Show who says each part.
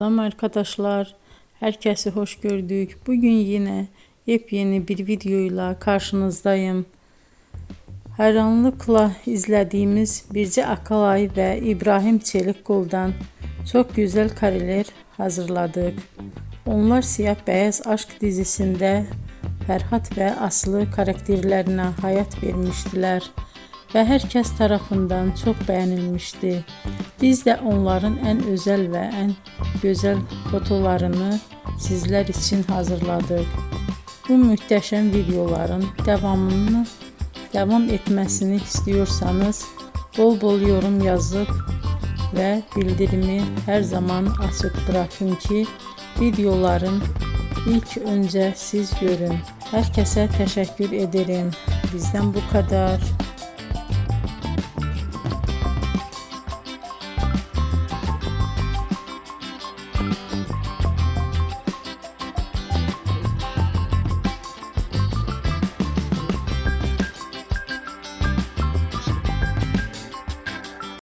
Speaker 1: Selam arkadaşlar, herkese hoş gördük. Bugün yine yepyeni bir videoyla karşınızdayım. Hayranlıkla izlediğimiz Birce Akalay ve İbrahim Çelikkol'dan çok güzel kareler hazırladık. Onlar Siyah Beyaz Aşk dizisinde Ferhat ve Aslı karakterlerine hayat vermiştiler ve herkes tarafından çok beğenilmişti. Biz de onların en özel ve en güzel fotolarını sizler için hazırladık. Bu muhteşem videoların devam etmesini istiyorsanız bol bol yorum yazıp ve bildirimi her zaman açık bırakın ki videoların ilk önce siz görün. Herkese teşekkür ederim. Bizden bu kadar.